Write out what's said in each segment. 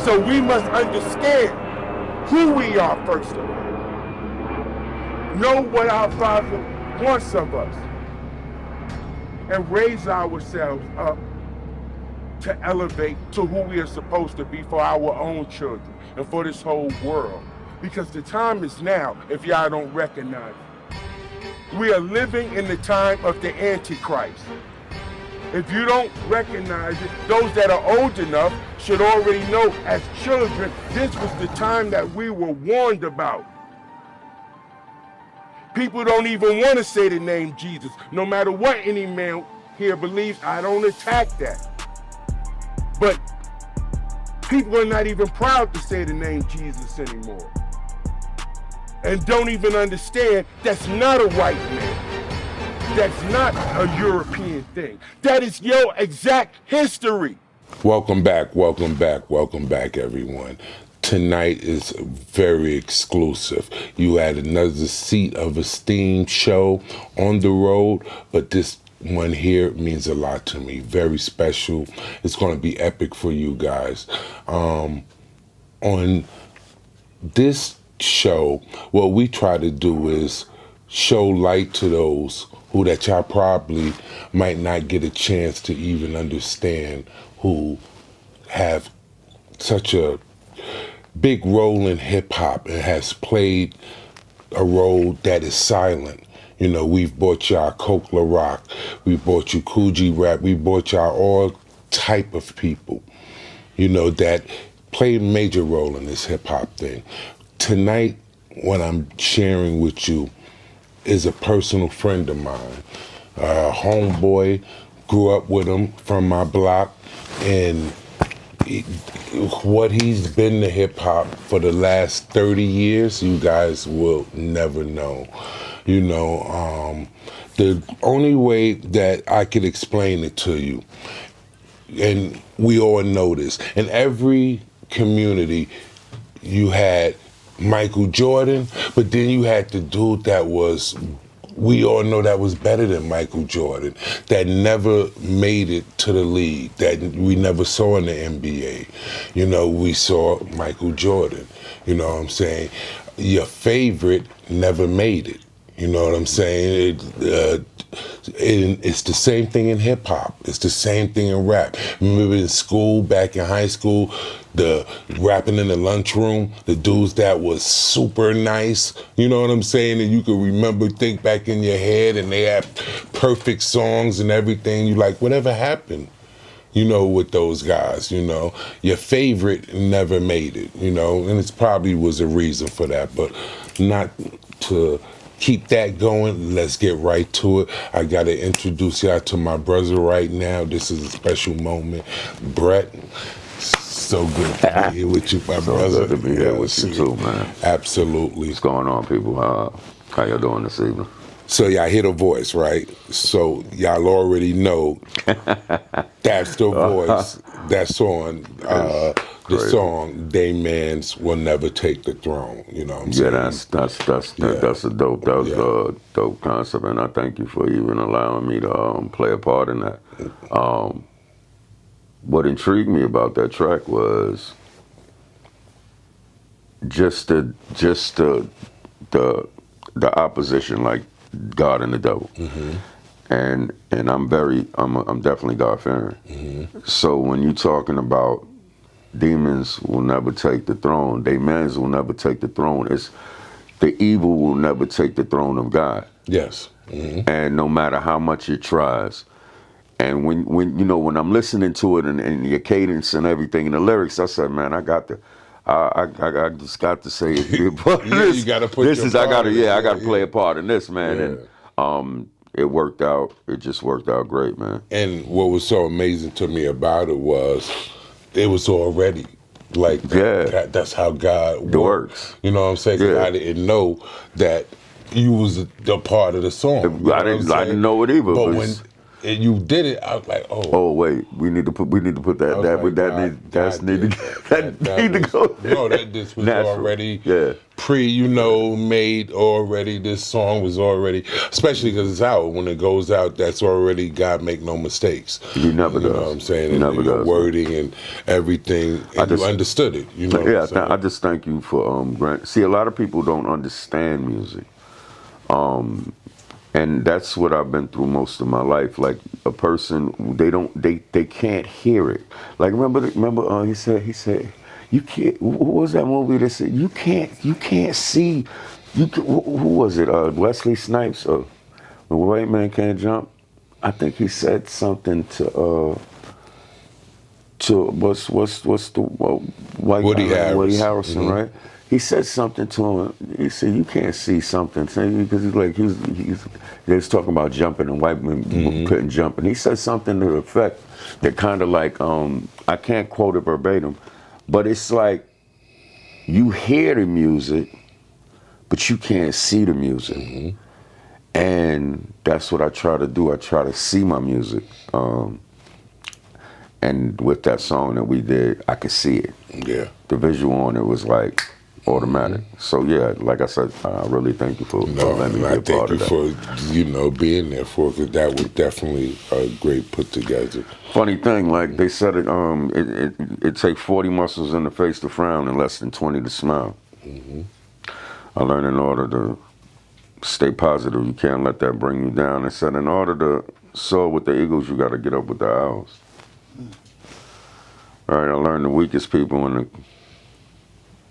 So we must understand who we are first of all. Know what our Father wants of us. And raise ourselves up to elevate to who we are supposed to be for our own children and for this whole world. Because the time is now, if y'all don't recognize it. We are living in the time of the Antichrist. If you don't recognize it, those that are old enough should already know as children, this was the time that we were warned about. People don't even want to say the name Jesus. No matter what any man here believes, I don't attack that. But people are not even proud to say the name Jesus anymore. And don't even understand that's not a white man. That's not a European thing. That is your exact history. Welcome back, everyone. Tonight is very exclusive. You had another Seat of Esteem show on the road, but this one here means a lot to me. Very special. It's going to be epic for you guys. On this show, what we try to do is show light to those who that y'all probably might not get a chance to even understand, who have such a big role in hip-hop and has played a role that is silent. You know, we've brought y'all Coke La Rock, we brought you Coogee Rap, we brought y'all all type of people, you know, that play a major role in this hip-hop thing. Tonight, what I'm sharing with you is a personal friend of mine. Homeboy, grew up with him from my block, and what he's been to hip-hop for the last 30 years, you guys will never know. You know, the only way that I could explain it to you, and we all know this, in every community you had Michael Jordan, but then you had the dude that was, we all know that was better than Michael Jordan, that never made it to the league, that we never saw in the NBA. You know, we saw Michael Jordan. You know what I'm saying? Your favorite never made it. You know what I'm saying? It's the same thing in hip hop. It's the same thing in rap. Remember in school, back in high school, the rapping in the lunchroom, the dudes that was super nice, you know what I'm saying? And you could remember, think back in your head, and they had perfect songs and everything. You like, whatever happened? You know, with those guys, you know, your favorite never made it, you know, and it probably was a reason for that, but not to keep that going. Let's get right to it. I got to introduce y'all to my brother right now. This is a special moment. Brett, so good to be here with you, my brother. Good to be here with you too, man. Absolutely. What's going on, people? How y'all doing this evening? So y'all hear the voice, right? So y'all already know that's the voice that's on the song "They Mans Will Never Take the Throne." You know what I'm saying? That's a dope. That was a dope concept, and I thank you for even allowing me to play a part in that. What intrigued me about that track was just the opposition, like God and the devil. Mm-hmm. And I'm definitely God-fearing. Mm-hmm. So when you're talking about demons will never take the throne, they mans will never take the throne, it's the evil will never take the throne of God. Yes. Mm-hmm. And no matter how much it tries. And when you know, when I'm listening to it and your cadence and everything and the lyrics, I said, man, I just got to say it. You gotta put I gotta play a part in this, man. Yeah. And it worked out. It just worked out great, man. And what was so amazing to me about it was already like that. Yeah. That's how God works. You know what I'm saying? 'Cause I didn't know that you was a part of the song. I didn't know it either. But and you did it, I was like, oh. Oh wait, we need to put that I was like, that's God need to did that need to go. No, that this was Natural. already Yeah. made already. This song was already, especially because it's out. When it goes out, that's already God make no mistakes. He never You does. know what I'm saying? He And never your does. wording and everything, and you understood it. You know what I'm saying? I just thank you for Grant. See, a lot of people don't understand music. And that's what I've been through most of my life. Like a person, they can't hear it. Like remember, he said, you can't. Who was that movie that said you can't see, who was it? Wesley Snipes, The White Man Can't Jump. I think he said something to what's the white Woody guy, Harrelson. Woody Harrelson, right? He said something to him. He said, "You can't see something," because he's like they was talking about jumping and white men couldn't jump, and he said something to the effect that kind of like I can't quote it verbatim, but it's like you hear the music, but you can't see the music, and that's what I try to do. I try to see my music. And with that song that we did, I could see it. Yeah. The visual on it was like automatic. So yeah, like I said, I really thank you for letting me be a part of that. Thank you for being there for it, because that was definitely a great put together. Funny thing, like they said it takes 40 muscles in the face to frown and less than 20 to smile. I learned in order to stay positive, you can't let that bring you down. They said in order to soar with the eagles, you got to get up with the owls. All right, I learned the weakest people in the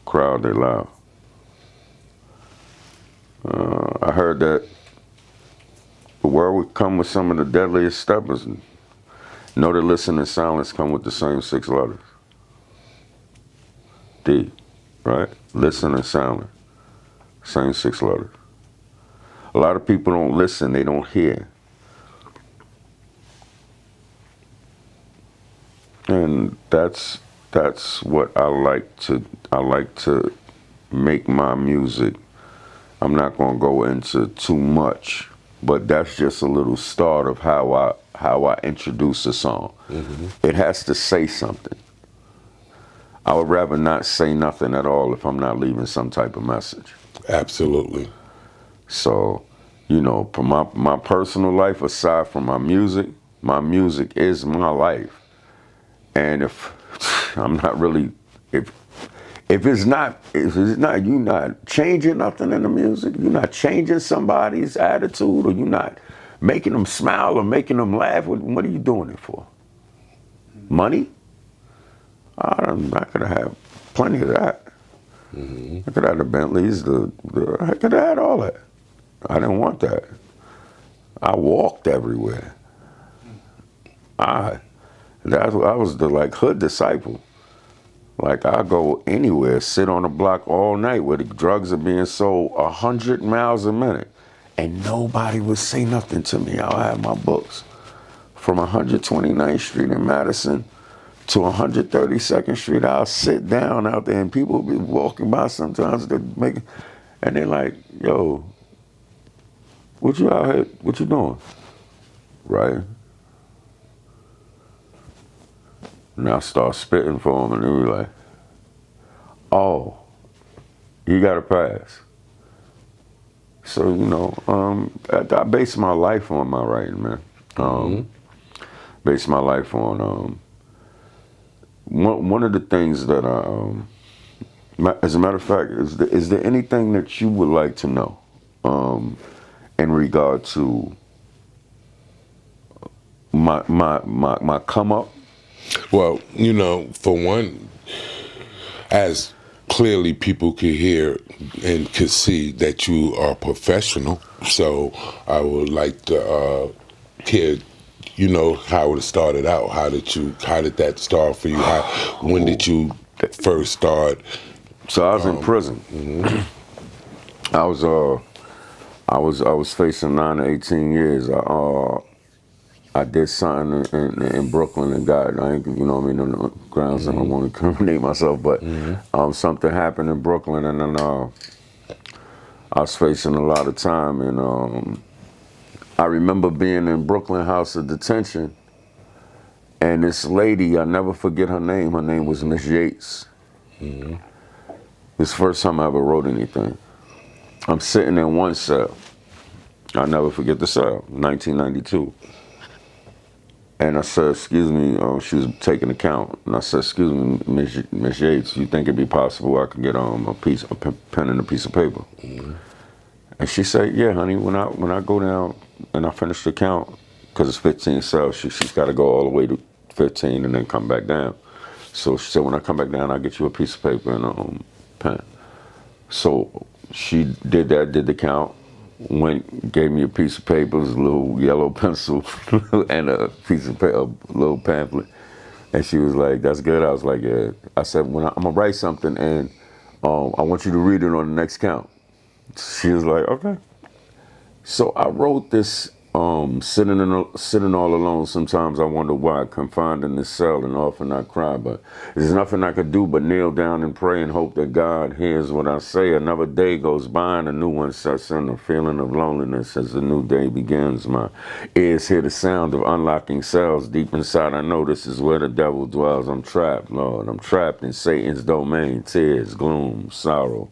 crowd, they loud. I heard that the world would come with some of the deadliest steppers. Know that listen and silence come with the same 6 letters. D, right? Listen and silence, same 6 letters. A lot of people don't listen, they don't hear. And that's what I like to make my music. I'm not gonna go into too much, but that's just a little start of how I introduce a song. It has to say something. I would rather not say nothing at all if I'm not leaving some type of message. Absolutely. So, for my personal life, aside from my music is my life. And if I'm not really, if it's not, you're not changing nothing in the music, you're not changing somebody's attitude, or you're not making them smile or making them laugh, what are you doing it for? Money? I could have had plenty of that. I could have had the Bentleys, I could have had all that. I didn't want that. I walked everywhere. I was the hood disciple. Like I go anywhere, sit on the block all night where the drugs are being sold 100 miles a minute, and nobody would say nothing to me. I'll have my books from 129th Street in Madison to 132nd Street. I'll sit down out there, and people will be walking by sometimes. And they're like, "Yo, what you out here? What you doing?" Right? And I start spitting for them, and they were like, "Oh, you got a pass." So, I base my life on my writing, man. Base my life on, one of the things that as a matter of fact, is there anything that you would like to know in regard to my come up? Well, for one, as clearly people could hear and could see that you are professional, so I would like to hear, how it started out. How did that start for you? When did you first start? So I was in prison. I was facing 9 to 18 years. I did something in Brooklyn and got, on the grounds, I don't want to incriminate myself, but something happened in Brooklyn, and then I was facing a lot of time, and I remember being in Brooklyn House of Detention, and this lady, I never forget her name. Her name was Miss Yates. This is the first time I ever wrote anything. I'm sitting in one cell. I'll never forget the cell, 1992. And I said, excuse me, she was taking a count. And I said, excuse me, Miss Yates, you think it'd be possible I could get a pen and a piece of paper? And she said, yeah, honey, when I go down and I finish the count, because it's 15 cells, she's got to go all the way to 15 and then come back down. So she said, when I come back down, I'll get you a piece of paper and a pen. So she did that, did the count, gave me a piece of paper, a little yellow pencil, and a piece of paper, a little pamphlet. And she was like, that's good. I was like, yeah. I said, I'm going to write something, and I want you to read it on the next count. She was like, okay. So I wrote this, sitting all alone. Sometimes I wonder why, confined in this cell and often I cry. But there's nothing I could do but kneel down and pray and hope that God hears what I say. Another day goes by and a new one sets in. A feeling of loneliness as the new day begins. My ears hear the sound of unlocking cells. Deep inside I know this is where the devil dwells. I'm trapped, Lord. I'm trapped in Satan's domain. Tears, gloom, sorrow,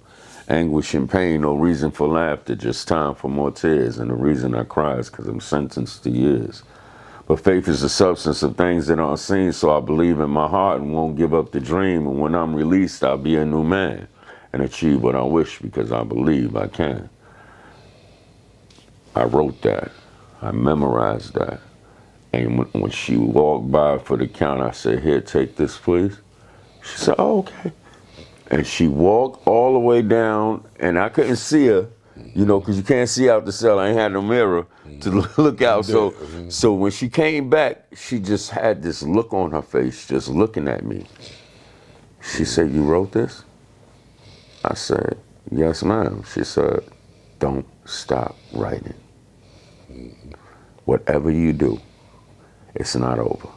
anguish and pain, no reason for laughter, just time for more tears. And the reason I cry is because I'm sentenced to years. But faith is the substance of things that aren't seen, so I believe in my heart and won't give up the dream. And when I'm released, I'll be a new man and achieve what I wish because I believe I can. I wrote that. I memorized that. And when she walked by for the count, I said, here, take this, please. She said, oh, okay. And she walked all the way down, and I couldn't see her, because you can't see out the cell. I ain't had no mirror to look out. So when she came back, she just had this look on her face, just looking at me. She said, you wrote this? I said, yes, ma'am. She said, don't stop writing. Whatever you do, it's not over.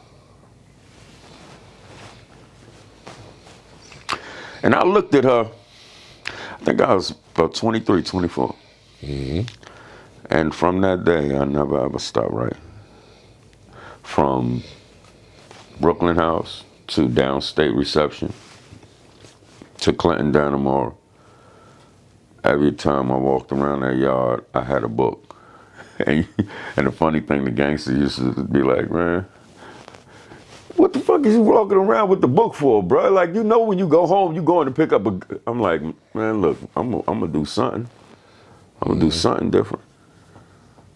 And I looked at her, I think I was about 23, 24. And from that day, I never ever stopped writing. From Brooklyn House to Downstate Reception to Clinton Dannemora. Every time I walked around that yard, I had a book. And the funny thing, the gangsters used to be like, man, what the fuck is you walking around with the book for, bro? Like, when you go home, you going to pick up I'm like, man, look, I'm gonna do something. I'm gonna do something different.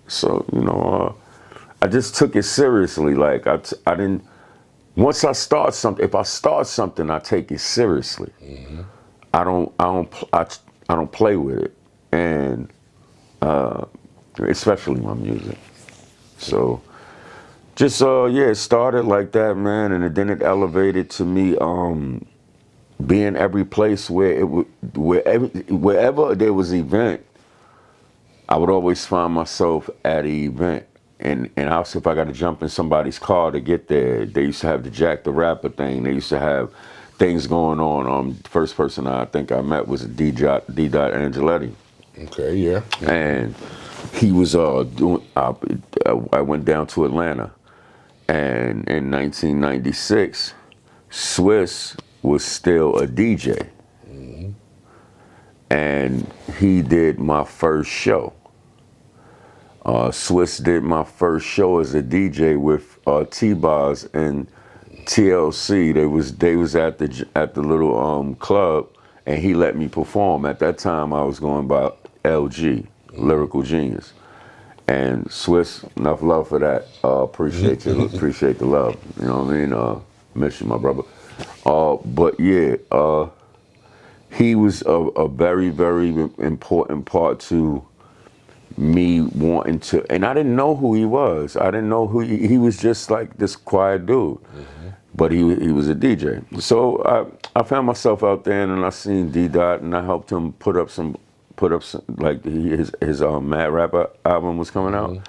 So, I just took it seriously. Like, I didn't, once I start something, if I start something, I take it seriously. I don't play with it. And, especially my music. So, just, it started like that, man, and then it elevated to me being every place wherever there was an event, I would always find myself at an event. And also, if I got to jump in somebody's car to get there, they used to have the Jack the Rapper thing. They used to have things going on. The first person I think I met was D. Angeletti. Okay, yeah. And he was I went down to Atlanta. And in 1996, Swiss was still a DJ. And he did my first show. Swiss did my first show as a DJ with T-Boz and TLC. They was at the little club, and he let me perform. At that time, I was going by LG, Lyrical Genius. And Swiss, enough love for that. Appreciate you. Appreciate the love. You know what I mean? Miss you, my brother. But yeah, he was a very, very important part to me wanting to. And I didn't know who he was. I didn't know who he was. Just like this quiet dude. But he was a DJ. So I found myself out there, and I seen D-Dot, and I helped him put up some, like his Mad Rapper album was coming out,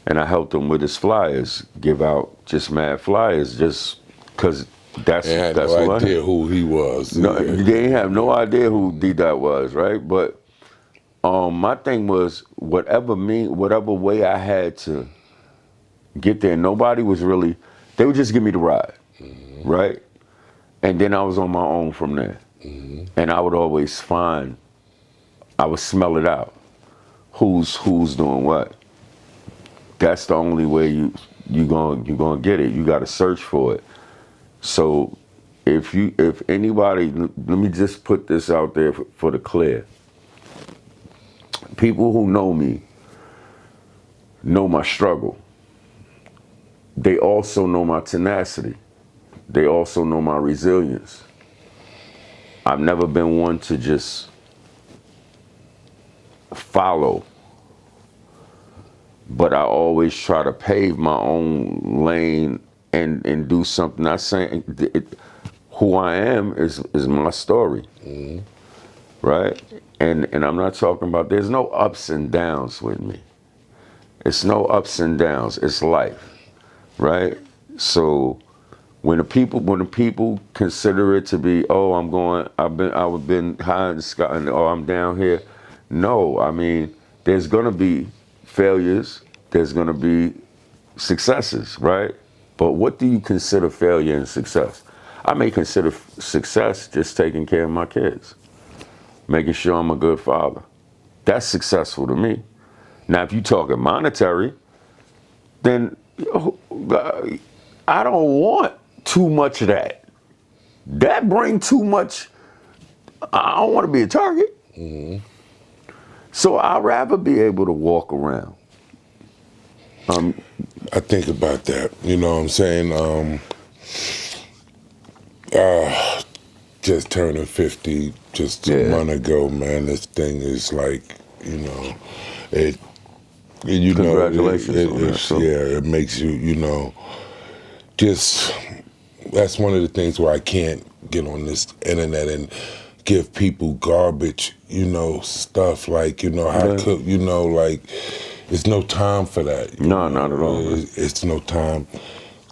and I helped him with his flyers, give out just mad flyers, just because that's no idea who he was. No, they didn't have no idea who D-Dot was, right? But My thing was whatever way I had to get there. Nobody was really. They would just give me the ride, right? And then I was on my own from there. And I would always I would smell it out. Who's doing what? That's the only way you gonna get it. You got to search for it. So if anybody, let me just put this out there for the clear. People who know me know my struggle. They also know my tenacity. They also know my resilience. I've never been one to just follow, but I always try to pave my own lane and do something. Not saying who I am is my story, right? And I'm not talking about. There's no ups and downs with me. It's no ups and downs. It's life, right? So when the people consider it to be, oh, I've been high in the sky, and oh, I'm down here. No, I mean, there's gonna be failures. There's gonna be successes, right? But what do you consider failure and success? I may consider success just taking care of my kids, making sure I'm a good father. That's successful to me. Now, if you're talking monetary, then I don't want too much of that. That brings too much. I don't want to be a target. So I'd rather be able to walk around. I think about that. You know what I'm saying? Just turning 50 just a month ago, man. This thing is like, you know, it. You Congratulations know, on that. So. yeah, it makes you, you know, just. That's one of the things where I can't get on this internet and give people garbage, you know, stuff like, you know, how cook, you know, like, it's no time for that. No, not at all. It's no time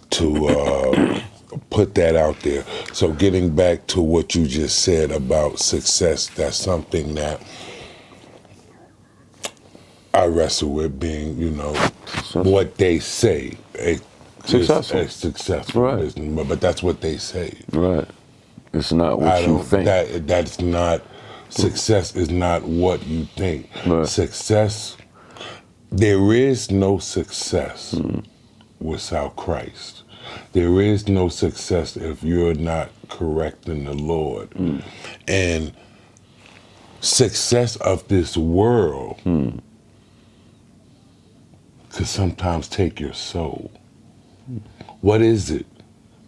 to put that out there. So getting back to what you just said about success, that's something that I wrestle with, being, you know, what they say. Successful right. business, but that's what they say. Right. It's not what you think. That's not, success is not what you think. Right. Success, there is no success without Christ. There is no success if you're not correcting the Lord. And success of this world could sometimes take your soul. What is it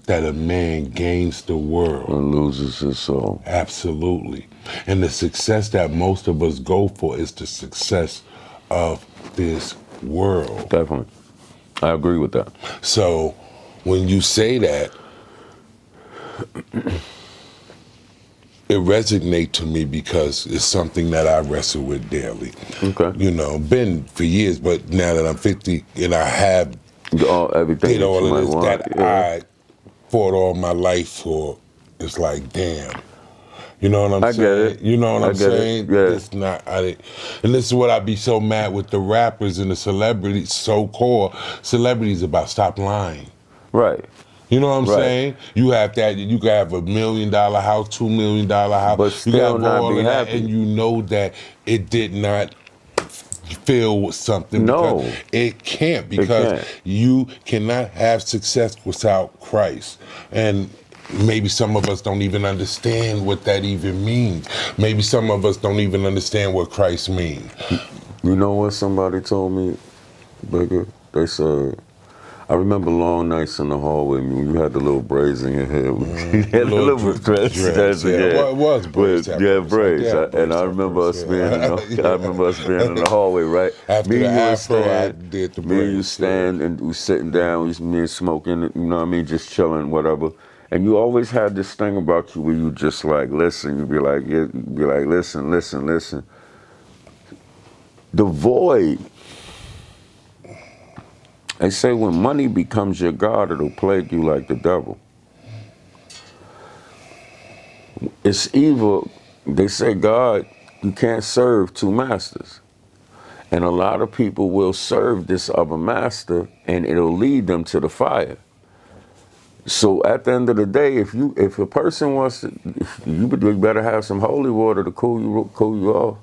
that a man gains the world and loses his soul? Absolutely. And the success that most of us go for is the success of this world. Definitely. I agree with that. So when you say that, it resonates to me because it's something that I wrestle with daily. Okay. You know, been for years, but now that I'm 50 and I have everything did all of this that I fought all my life for, it's like, damn. You know what I'm saying? Get it. You know what I'm saying? Yeah. It's not, and this is what I be so mad with the rappers and the celebrities, so-called celebrities, about stop lying. Right. You know what I'm saying? You have that. You can have $1 million house, $2 million house, but still not be happy. And you know that it did not fill something. No, because it can't, because you cannot have success without Christ. And maybe some of us don't even understand what that even means. Maybe some of us don't even understand what Christ means. You know what somebody told me, Bigga? They said, I remember long nights in the hallway when you had the little braids in your hair. You had the little dreads. Well, it was braids. Braids. And I remember us being in the hallway, right? After me the and afro, I did the braids. Me and you stand and we sitting down, me and smoking, you know what I mean, just chilling, whatever. And you always had this thing about you where you just like, listen, you'd be like, listen. The void. They say when money becomes your God, it'll plague you like the devil. It's evil. They say God, you can't serve two masters. And a lot of people will serve this other master, and it'll lead them to the fire. So at the end of the day, if a person wants to, you better have some holy water to cool you off.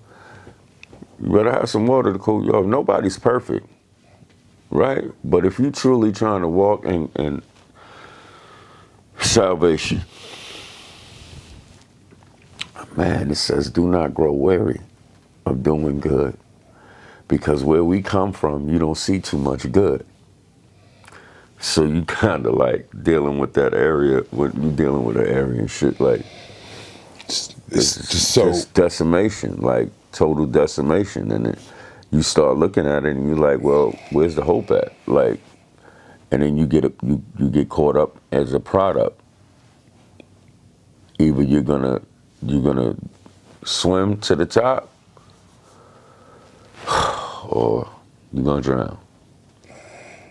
You better have some water to cool you off. Nobody's perfect, right? But if you truly trying to walk in salvation, man, it says, do not grow weary of doing good. Because where we come from, you don't see too much good. So you kind of like dealing with that area, you dealing with an area and shit like, it's just decimation, like total decimation. And you start looking at it and you're like, well, where's the hope at? Like, and then you get caught up as a product. Either you're gonna swim to the top, or you're gonna drown.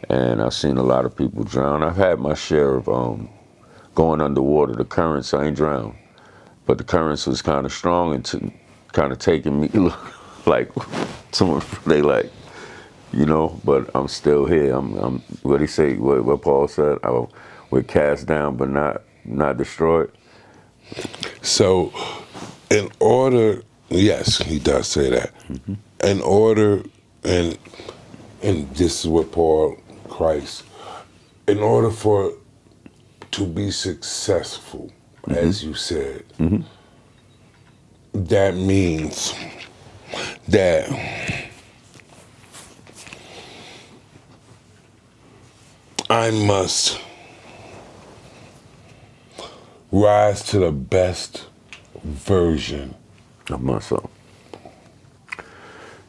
And I've seen a lot of people drown. I've had my share of going underwater. The currents, I ain't drowned, but the currents was kind of strong and kind of taking me like someone they like, you know. But I'm still here. I'm what he say? What Paul said? We're cast down, but not destroyed. So, in order, yes, he does say that. Mm-hmm. In order, and this is what Paul Christ, in order to be successful, mm-hmm. as you said, mm-hmm. that means that I must rise to the best version of myself.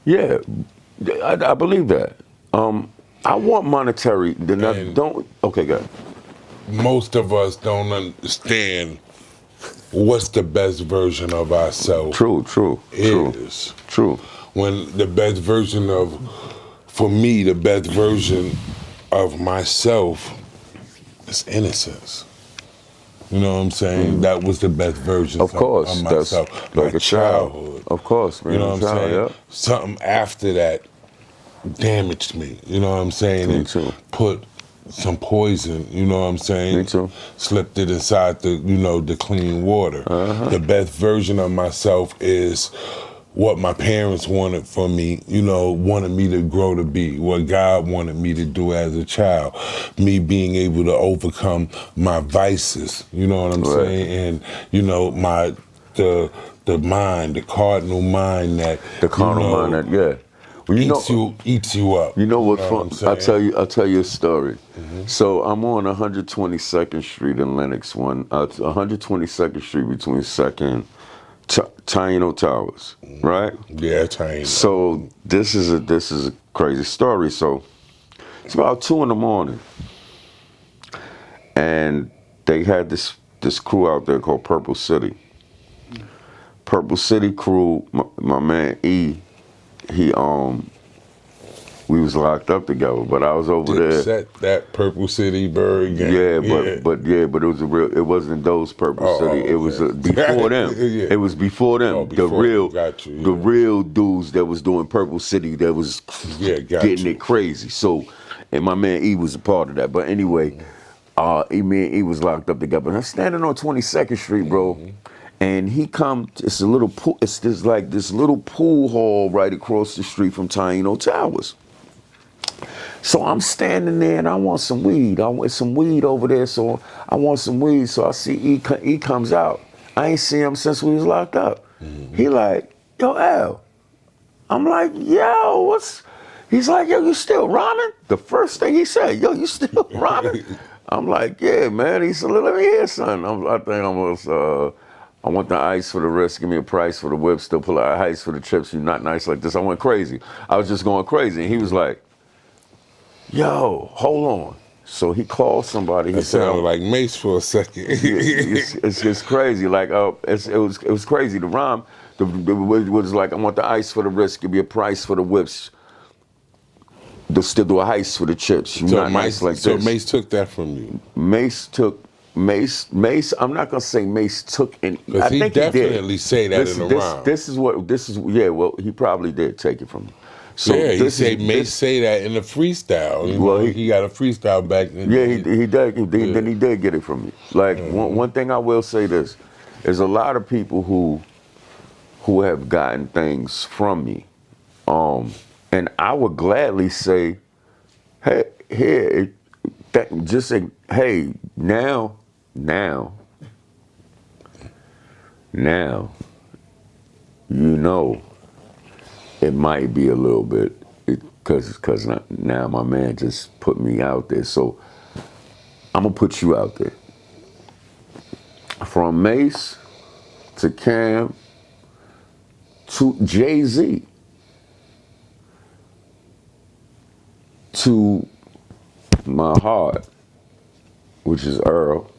Yeah, I believe that. I want monetary. Okay, go ahead. Most of us don't understand what's the best version of ourselves. True. When the best version for me, the best version of myself is innocence. You know what I'm saying? That was the best version of myself. That's like a childhood. Of course, man. You know what I'm saying? Yeah. Something after that damaged me. You know what I'm saying? Me too. Put some poison, you know what I'm saying? Me too. Slipped it inside the clean water. Uh-huh. The best version of myself is what my parents wanted for me, wanted me to grow to be, what God wanted me to do as a child. Me being able to overcome my vices, you know what I'm saying? And, the mind, the cardinal mind that... The carnal mind that, yeah. Well, eats you up. You know what's fun? I'll tell you a story. Mm-hmm. So I'm on 122nd Street in Lenox, 122nd Street between 2nd, Taino Towers, right? Yeah, Taino. So this is a crazy story. So it's about 2 a.m, and they had this crew out there called Purple City. Purple City crew. My man E. We was locked up together, but I was over there. Set that Purple City bird game. But it was it wasn't those Purple City. Okay. It was before them. Yeah. It was before them. The real dudes that was doing Purple City that was getting it crazy. So, and my man E was a part of that. But anyway, me and E was locked up together. And I'm standing on 22nd Street, bro. Mm-hmm. And he come. It's a little pool. It's this little pool hall right across the street from Taino Towers. So I'm standing there and I want some weed. I want some weed over there, so I want some weed. So I see E comes out. I ain't seen him since we was locked up. Mm-hmm. He like, yo, Al. I'm like, yo, what's? He's like, yo, you still rhyming? The first thing he said, yo, you still rhyming? I'm like, yeah, man. He said, let me hear something. I want the ice for the wrist, give me a price for the whip, still pull out ice for the chips, you not nice like this. I went crazy. I was just going crazy. And he was like, yo, hold on. So he called somebody. He sounded like Mace for a second. it's crazy. Like it was crazy. The rhyme was like, I want the ice for the wrist, give me a price for the whips. They'll still do a heist for the chips. You not nice like this. So Mace took that from you. Mace took Mace. I'm not gonna say Mace took any. Because I he think he did. definitely say that in the rhyme. This is. Yeah, well, he probably did take it from me. So Yeah, he this is say Mace say that in the freestyle. You well, know, he got a freestyle back then. yeah, he did. Then he did get it from me. Like one thing I will say this is a lot of people who have gotten things from me, and I would gladly say, hey, here, just say, hey, now, you know, it might be a little bit, because now my man just put me out there. So I'm going to put you out there. From Mace to Cam to Jay-Z to my heart, which is Earl,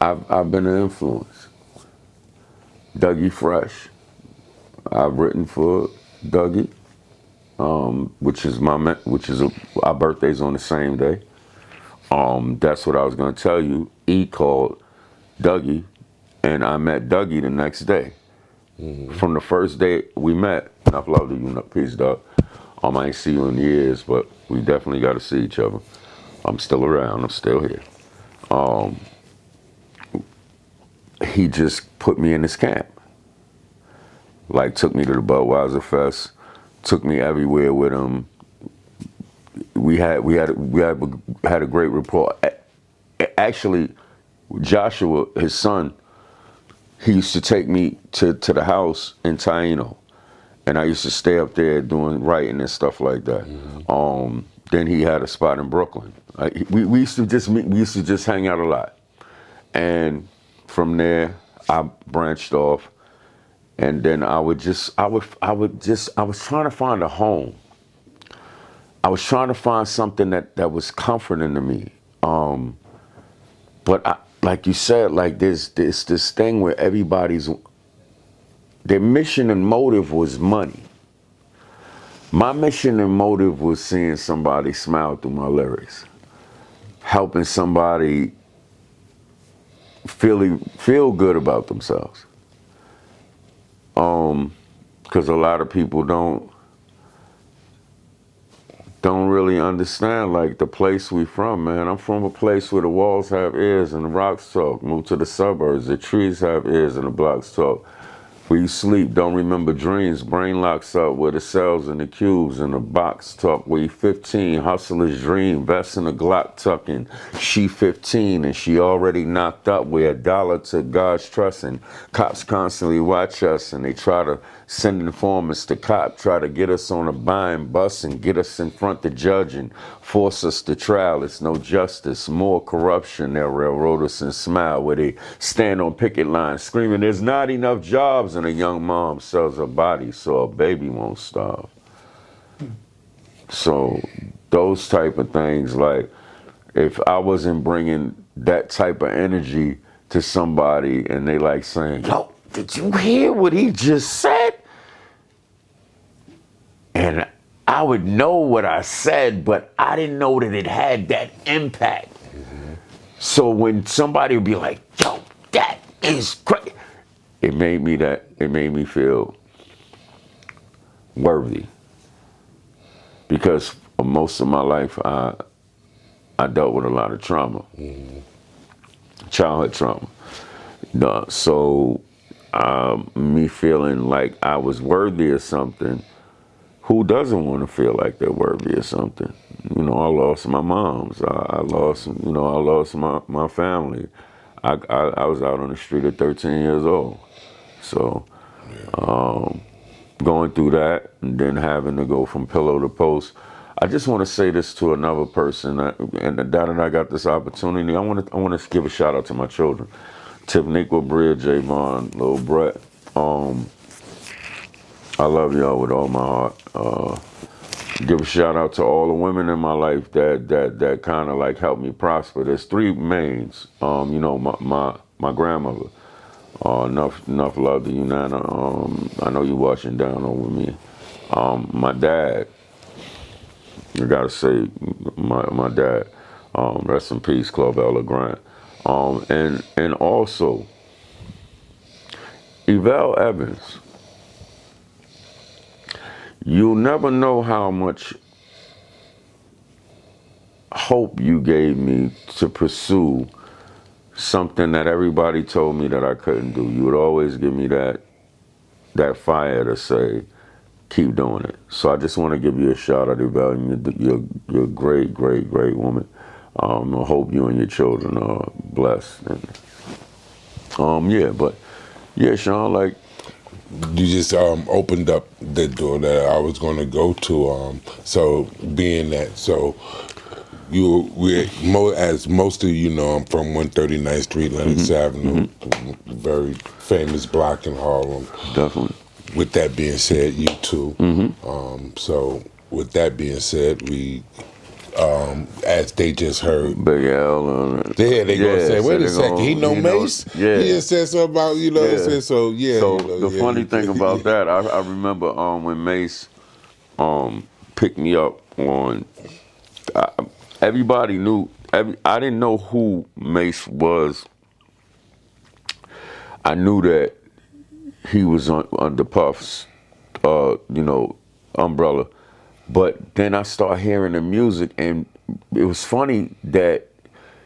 I've been an influence. Dougie Fresh, I've written for Dougie, which is our birthday's on the same day. That's what I was gonna tell you. E called Dougie, and I met Dougie the next day. From the first day we met, enough love to you, peace, dog. I ain't see you in years, but we definitely got to see each other. I'm still around. I'm still here. He just put me in his camp. Like, took me to the Budweiser Fest, took me everywhere with him. We had a great rapport. Actually, Joshua, his son, he used to take me to the house in Taino, and I used to stay up there doing writing and stuff like that. Then he had a spot in Brooklyn. We used to just meet. We used to just hang out a lot, and from there I branched off. And then I was trying to find a home. I was trying to find something that was comforting to me. But like you said, like there's this thing where their mission and motive was money. My mission and motive was seeing somebody smile through my lyrics, helping somebody feel good about themselves. Because a lot of people don't really understand, like, the place we from, man. I'm from a place where the walls have ears and the rocks talk. Moved to the suburbs, the trees have ears and the blocks talk. Where you sleep, don't remember dreams, brain locks up where the cells and the cubes and the box talk. Where you 15, hustler's dream, vest in a Glock tucking. She 15 and she already knocked up. Where $1 to God's trust, and cops constantly watch us and they try to send informants to cop, try to get us on a buying bus and get us in front the judge and force us to trial. It's no justice, more corruption. They'll railroad us and smile where they stand on picket lines screaming, there's not enough jobs, and a young mom sells her body so a baby won't starve. So those type of things, like, if I wasn't bringing that type of energy to somebody and they like saying, yo, did you hear what he just said? And I would know what I said, but I didn't know that it had that impact. So when somebody would be like, yo, that is crazy, it made me feel worthy. Because most of my life, I dealt with a lot of trauma, childhood trauma. So me feeling like I was worthy of something, who doesn't want to feel like they're worthy of something? You know, I lost my moms. I lost my family. I was out on the street at 13 years old. So going through that and then having to go from pillow to post. I just want to say this to another person, and that I got this opportunity. I want to give a shout out to my children, Tiffaniqua, Bria, Javon, Lil Brett. I love y'all with all my heart. Give a shout out to all the women in my life that kind of like helped me prosper. There's three mains. You know, my grandmother. Enough love to you, Nana. I know you watching down over me. My dad. I gotta say, my dad. Rest in peace, Clovella Grant. And also, Evel Evans, you'll never know how much hope you gave me to pursue something that everybody told me that I couldn't do. You would always give me that fire to say, keep doing it. So I just want to give you a shout out, Evel. You're a great, great, great woman. I hope you and your children are blessed. And, yeah, Sean, like, You just opened up the door that I was going to go to. So being that, as most of you know, I'm from 139th Street, Lenox Avenue, very famous block in Harlem. definitely. With that being said, you too. So with that being said, we, as they just heard, Big L. they gonna say, wait a second, he know Mace? Yeah. He just said something about, you know, Yeah. so yeah. So you know, the yeah, funny you- thing about that, I remember when Mace picked me up on. Everybody knew. I didn't know who Mace was. I knew that he was under Puff's, umbrella. But then I started hearing the music, and it was funny that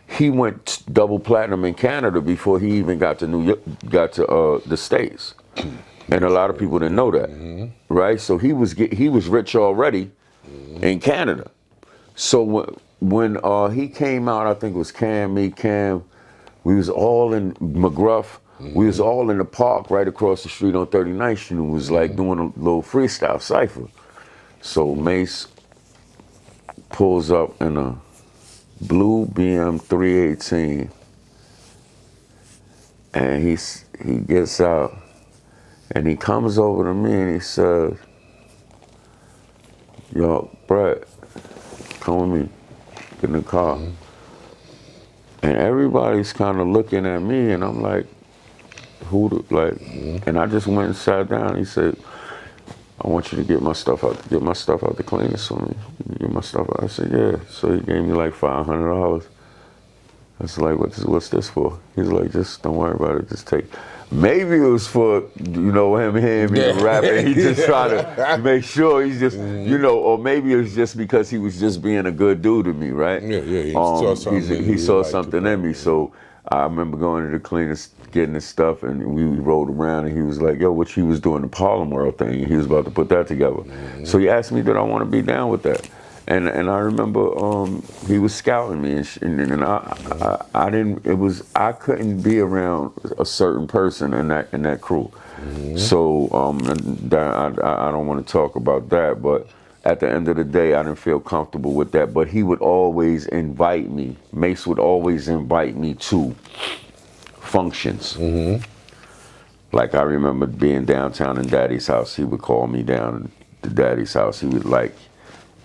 he went double platinum in Canada before he even got to New York, got to the States, and a lot of people didn't know that, right? So he was rich already in Canada. So when he came out, I think it was Cam, me, Cam, we was all in McGruff. We was all in the park right across the street on 39th Street, and was like doing a little freestyle cipher. So Mace pulls up in a blue BM 318, and he gets out, and he comes over to me and he says, "Yo, Brett, come with me, get in the car." And everybody's kind of looking at me, and I'm like, and I just went and sat down. He said, "I want you to get my stuff out the cleaners for me. Get my stuff out." I said, "Yeah." So he gave me like $500. I was like, what's this for? He's like, "Just don't worry about it. Just take." Maybe it was for, him hearing me rap, and he just trying to make sure he's just, or maybe it was just because he was just being a good dude to me, right? Yeah, he saw something. He saw something in me. So I remember going to the cleaners, getting his stuff, and we rolled around, and he was like, "Yo," which he was doing the Harlem World thing. He was about to put that together. So he asked me, did I want to be down with that? And I remember he was scouting me, and I didn't. I couldn't be around a certain person in that crew. So I don't want to talk about that, but at the end of the day, I didn't feel comfortable with that. But he would always invite me. Mace would always invite me to functions. Like I remember being downtown in Daddy's house. He would call me down to Daddy's house. He would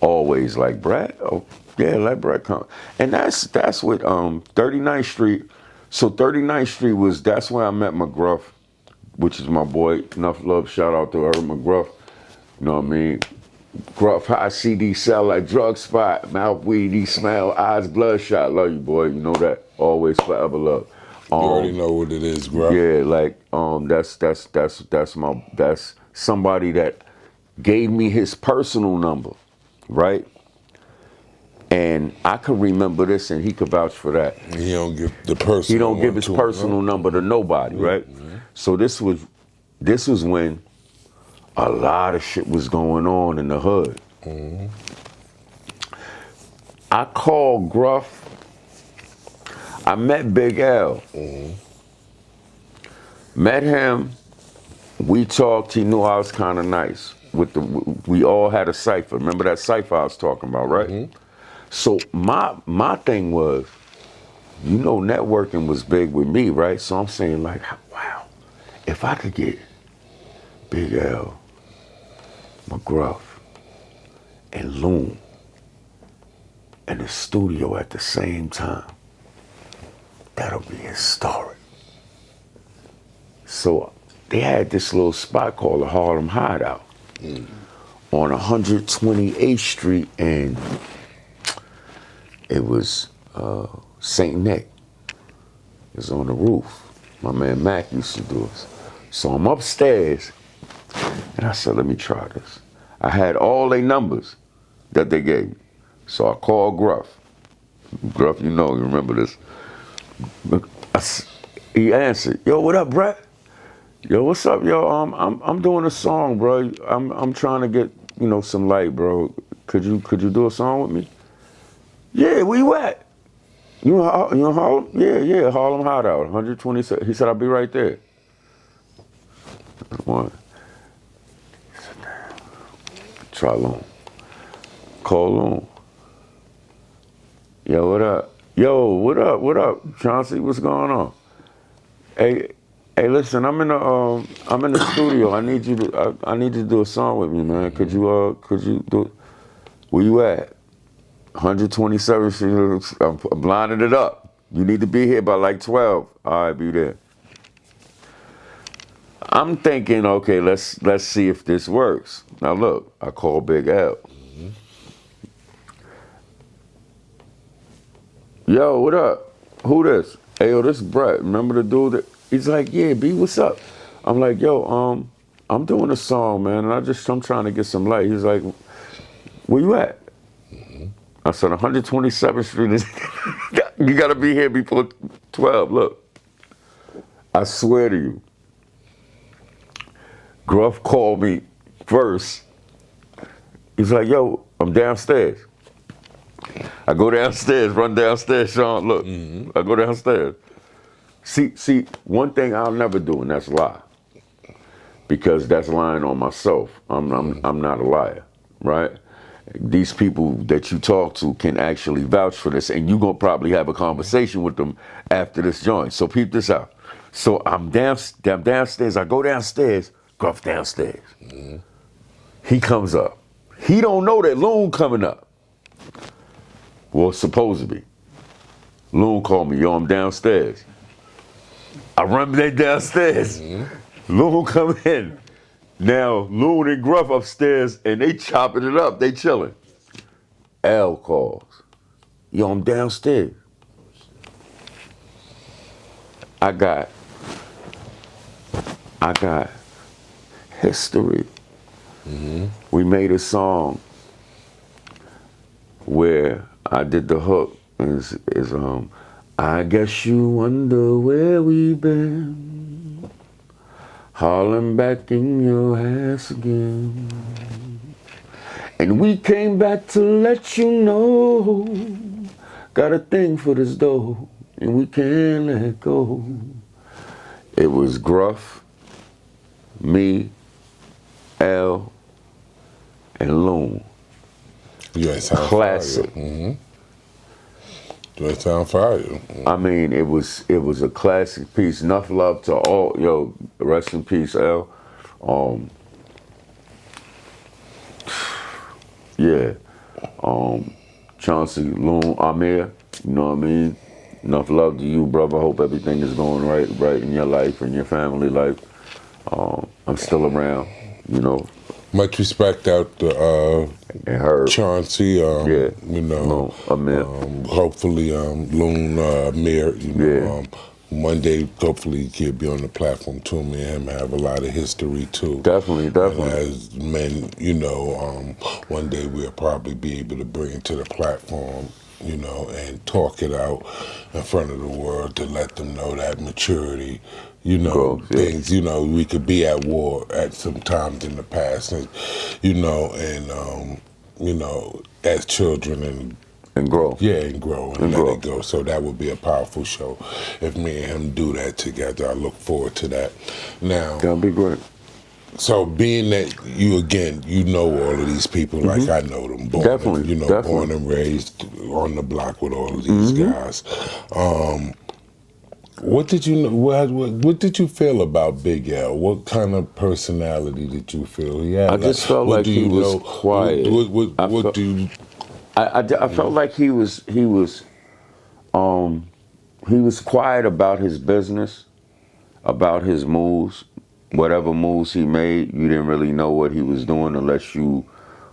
always like, "Brett, oh yeah, let Brett come." And that's what 39th Street. So 39th Street that's where I met McGruff, which is my boy. Enough love, shout out to Earl McGruff. You know what I mean? Gruff high CD sell like drug spot, mouth weedy smell, eyes bloodshot. Love you, boy. You know that. Always forever love. You already know what it is, bro. Yeah, like that's somebody that gave me his personal number, right? And I could remember this, and he could vouch for that. He don't give the personal. He don't give his personal number to nobody, right? So this was when a lot of shit was going on in the hood. I called Gruff. I met Big L. Met him. We talked. He knew I was kind of nice. We all had a cipher. Remember that cipher I was talking about, right? So my thing was, networking was big with me, right? So I'm saying like, wow, if I could get Big L, McGruff, and Loon in the studio at the same time, that'll be historic. So they had this little spot called the Harlem Hideout on 128th Street, and it was St. Nick. is on the roof. My man Mac used to do this. So I'm upstairs, and I said, let me try this. I had all their numbers that they gave me. So I called Gruff. Gruff, you remember this. He answered, yo, what up, Brett? Yo, what's up, yo? I'm doing a song, bro. I'm trying to get, some light, bro. Could you do a song with me? Yeah, where you at? You in Harlem? Yeah, Harlem Hot Out, 127. He said, I'll be right there. One. He said, damn. Try Loon. Call Loon. Yo, what up? Yo, what up? Chauncey, what's going on? Hey, listen, I'm in the studio. I need you to do a song with me, man. Could you do? Where you at? 127th Street. I'm lining it up. You need to be here by like 12. All right, be there. I'm thinking, okay, let's see if this works. Now look, I call Big L. Yo, what up? Who this? Hey, yo, this is Brett. Remember the dude that? He's like, yeah, B, what's up? I'm like, yo, I'm doing a song, man, and I'm trying to get some light. He's like, where you at? I said, 127th Street is, you gotta be here before 12, look. I swear to you, Gruff called me first. He's like, yo, I'm downstairs. I go downstairs, run downstairs, Sean, look. I go downstairs. See, one thing I'll never do, and that's lie. Because that's lying on myself. I'm not a liar, right? These people that you talk to can actually vouch for this, and you're gonna probably have a conversation with them after this joint. So peep this out. So I'm downstairs, I go downstairs, Gruff downstairs. He comes up. He don't know that Loon coming up. Well, supposed to be. Loon called me, yo, I'm downstairs. I run downstairs. Loon come in. Now, Loon and Gruff upstairs, and they chopping it up. They chilling. L calls. Yo, I'm downstairs. I got history. We made a song where I did the hook. Is I guess you wonder where we've been. Harlem back in your ass again. And we came back to let you know. Got a thing for this dough, and we can't let go. It was Gruff, me, L, and Loon. You ain't sound Classic. Fire. You ain't sound fire. I mean, it was a classic piece. Enough love to all, yo, rest in peace, L. Yeah. Chauncey, Loon, Amir, you know what I mean? Enough love to you, brother. Hope everything is going right in your life and your family life. I'm still around, Much respect out to and her. Chauncey, Yeah. Loon, Amir. hopefully Loon, Amir, Yeah. one day hopefully he'll be on the platform too. Me and him have a lot of history too. Definitely. And as men, one day we'll probably be able to bring it to the platform, and talk it out in front of the world to let them know that maturity, Growth, yeah. things, we could be at war at some times in the past, and, as children And grow. Yeah, and grow and let grow. it go. So that would be a powerful show if me and him do that together. I look forward to that. Now, That'll be great. so being that you know all of these people like I know them, Definitely. born and raised on the block with all of these guys. What did you know? What did you feel about Big L? What kind of personality did you feel he had? I just felt like he was quiet. What do you? I felt like he was quiet about his business, about his moves. Whatever moves he made, you didn't really know what he was doing unless you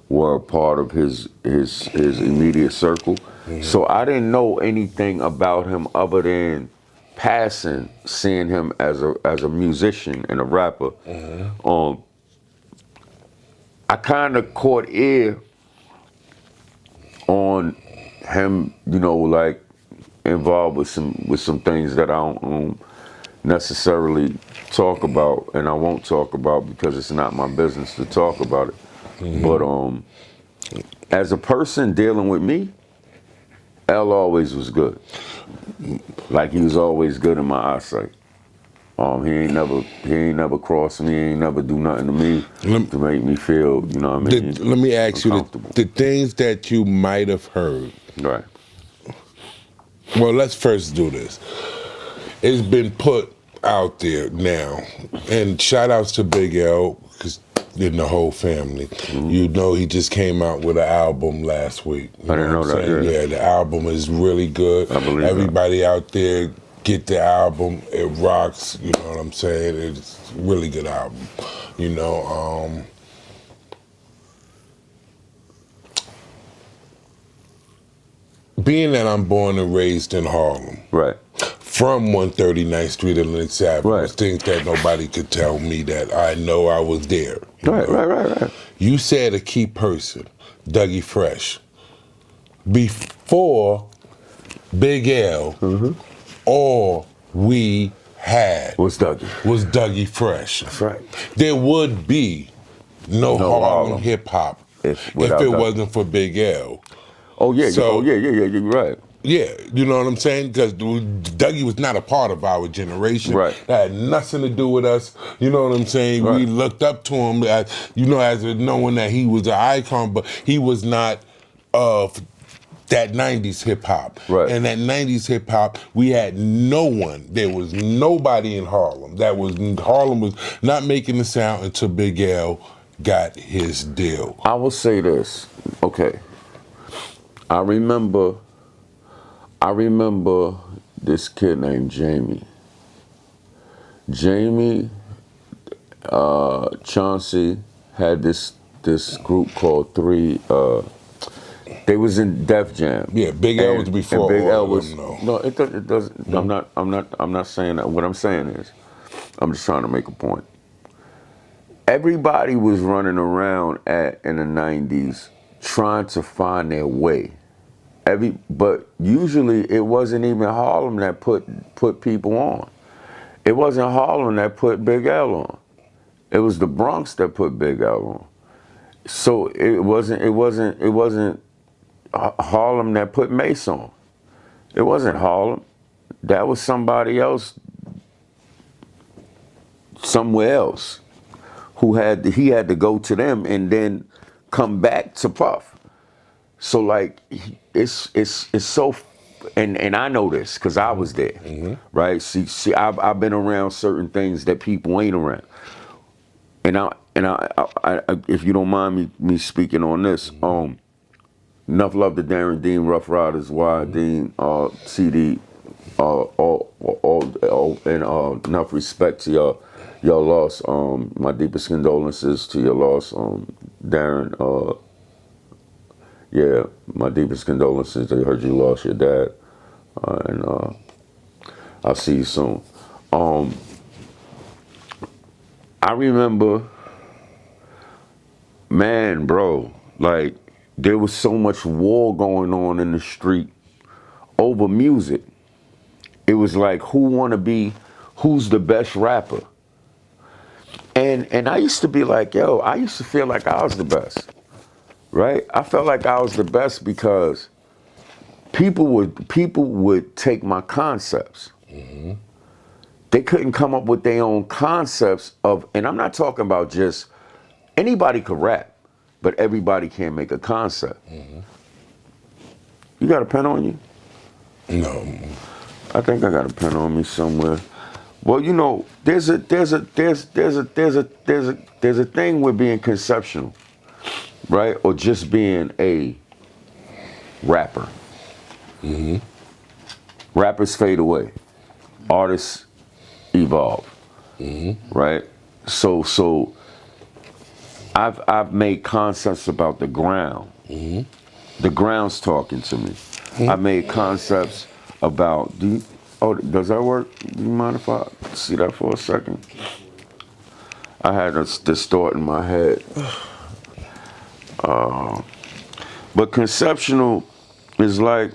were a part of his immediate circle. So I didn't know anything about him other than passing, seeing him as a musician and a rapper, I kind of caught ear on him, you know, like involved with some things that I don't necessarily talk about, and I won't talk about because it's not my business to talk about it. But as a person dealing with me, L always was good. Like he was always good in my eyesight. He ain't never crossed me. He ain't never do nothing to me to make me feel, you know what I mean? Let me ask you uncomfortable. the things that you might have heard. Right. Well, let's first do this. It's been put out there now, and shout outs to Big L, because in the whole family. You know, he just came out with an album last week. You I didn't know what I'm that, saying? yeah. Yeah, the album is really good. I believe Everybody out there, get the album. It rocks. You know what I'm saying? It's a really good album. You know, being that I'm born and raised in Harlem, Right. from 139th Street and Lenox Avenue, Right. things that nobody could tell me that I know I was there. you Right, know? right. You said a key person, Dougie Fresh. Before Big L, all we had What's Dougie? was Dougie Fresh. That's right. There would be no No Harlem Harlem. hip hop If if without it Dougie. wasn't for Big L. Oh yeah, So- yeah, you're right. Yeah, you know what I'm saying? Because Dougie was not a part of our generation. Right. That had nothing to do with us. You know what I'm saying? Right. We looked up to him, as, you know, as knowing that he was an icon, but he was not of that 90s hip hop. Right. And that 90s hip hop, we had no one. There was nobody in Harlem. Harlem was not making the sound until Big L got his deal. I will say this. Okay. I remember this kid named Jamie. Jamie, Chauncey had this group called Three. They was in Def Jam. Yeah, Big L was before And Big all L of was them, though. no. It doesn't. I'm not saying that. What I'm saying is, I'm just trying to make a point. Everybody was running around in the '90s trying to find their way. But usually it wasn't even Harlem that put people on. It wasn't Harlem that put Big L on. It was the Bronx that put Big L on. So it wasn't Harlem that put Mace on. It wasn't Harlem. That was somebody else, somewhere else, he had to go to them and then come back to Puff. So like it's so, and I know this because I was there, right? See, I've been around certain things that people ain't around, and I if you don't mind me speaking on this, enough love to Darren Dean, Rough Riders, Y Dean, CD, and enough respect to y'all loss. My deepest condolences to your loss, Darren. Yeah, my deepest condolences. I heard you lost your dad, and I'll see you soon. I remember, man, bro, like there was so much war going on in the street over music. It was like who's the best rapper? And I used to be like, yo, I used to feel like I was the best. Right? I felt like I was the best because people would take my concepts. They couldn't come up with their own concepts and I'm not talking about just anybody could rap, but everybody can't make a concept. You got a pen on you? No. I think I got a pen on me somewhere. Well, you know, there's a thing with being conceptual. Right? Or just being a rapper. Rappers fade away. Artists evolve. Right? So I've made concepts about the ground. The ground's talking to me. I made concepts about Oh, does that work? Do you mind if I see that for a second? I had this thought in my head. But conceptual is like